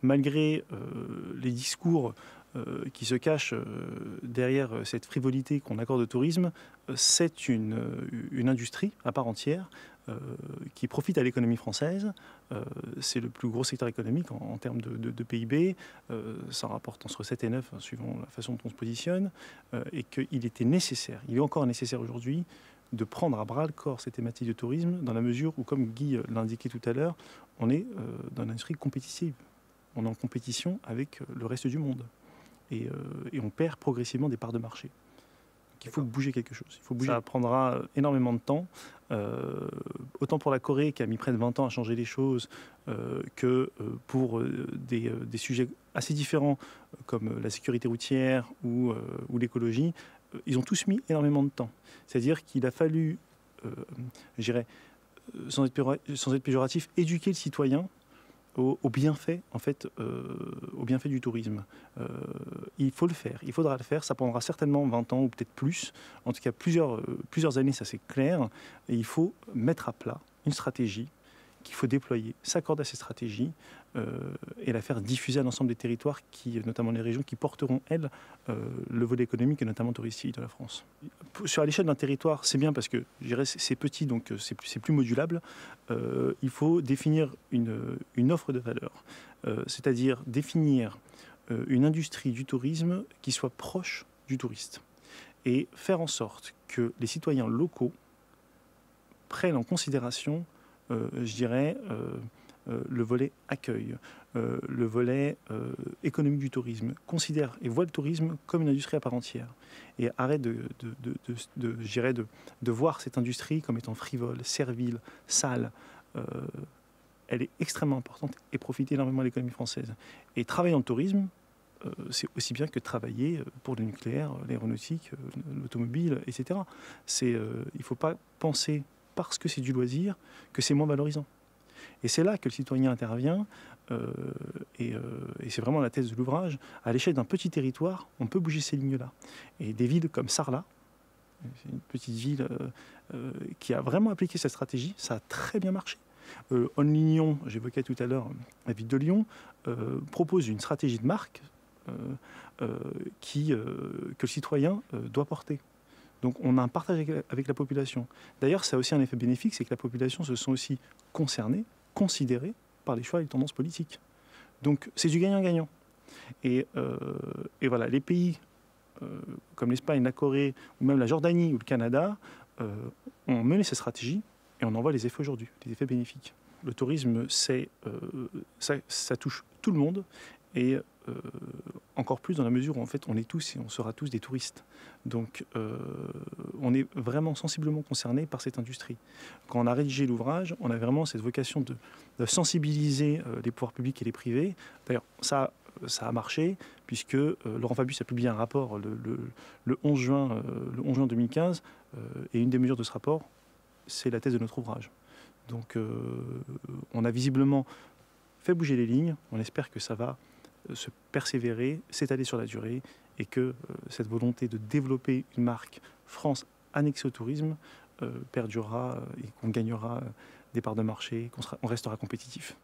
malgré les discours qui se cachent derrière cette frivolité qu'on accorde au tourisme, c'est une industrie à part entière qui profite à l'économie française. C'est le plus gros secteur économique en termes de PIB. Ça rapporte entre 7 et 9, hein, suivant la façon dont on se positionne, et qu'il était nécessaire, il est encore nécessaire aujourd'hui, de prendre à bras-le-corps ces thématiques de tourisme, dans la mesure où, comme Guy l'indiquait tout à l'heure, on est dans une industrie compétitive. On est en compétition avec le reste du monde. Et on perd progressivement des parts de marché. Donc il faut bouger quelque chose. Il faut bouger. Ça prendra énormément de temps, autant pour la Corée qui a mis près de 20 ans à changer les choses, que pour des sujets assez différents comme la sécurité routière ou l'écologie. Ils ont tous mis énormément de temps. C'est-à-dire qu'il a fallu, je dirais, sans être péjoratif, éduquer le citoyen au bienfait, en fait, au bienfait du tourisme. Il faut le faire, il faudra le faire, ça prendra certainement 20 ans ou peut-être plus, en tout cas plusieurs années, ça c'est clair, et il faut mettre à plat une stratégie qu'il faut déployer, s'accorder à ces stratégies et la faire diffuser à l'ensemble des territoires, notamment les régions qui porteront, elles, le volet économique et notamment touristique de la France. Sur l'échelle d'un territoire, c'est bien parce que je dirais, c'est petit, donc c'est plus modulable. Il faut définir une offre de valeur, c'est-à-dire définir une industrie du tourisme qui soit proche du touriste et faire en sorte que les citoyens locaux prennent en considération je dirais, le volet accueil, le volet économique du tourisme, considère et voit le tourisme comme une industrie à part entière. Et arrête de voir cette industrie comme étant frivole, servile, sale. Elle est extrêmement importante et profite énormément à l'économie française. Et travailler dans le tourisme, c'est aussi bien que travailler pour le nucléaire, l'aéronautique, l'automobile, etc. Il ne faut pas penser, parce que c'est du loisir, que c'est moins valorisant. Et c'est là que le citoyen intervient, et c'est vraiment la thèse de l'ouvrage. À l'échelle d'un petit territoire, on peut bouger ces lignes-là. Et des villes comme Sarlat, c'est une petite ville qui a vraiment appliqué cette stratégie, ça a très bien marché. Onlignon, j'évoquais tout à l'heure la ville de Lyon, propose une stratégie de marque que le citoyen doit porter. Donc on a un partage avec la population. D'ailleurs, ça a aussi un effet bénéfique, c'est que la population se sent aussi concernée, considérée par les choix et les tendances politiques. Donc c'est du gagnant-gagnant. Et voilà, les pays comme l'Espagne, la Corée, ou même la Jordanie ou le Canada ont mené ces stratégies et on en voit les effets aujourd'hui, les effets bénéfiques. Le tourisme, ça touche tout le monde et encore plus dans la mesure où en fait on est tous et on sera tous des touristes. Donc on est vraiment sensiblement concernés par cette industrie. Quand on a rédigé l'ouvrage, on a vraiment cette vocation de sensibiliser les pouvoirs publics et les privés. D'ailleurs, ça a marché, puisque Laurent Fabius a publié un rapport le 11 juin 2015, et une des mesures de ce rapport, c'est la thèse de notre ouvrage. Donc on a visiblement fait bouger les lignes, on espère que ça va se persévérer, s'étaler sur la durée, et que cette volonté de développer une marque France annexée au tourisme perdurera et qu'on gagnera des parts de marché, qu'on restera compétitif.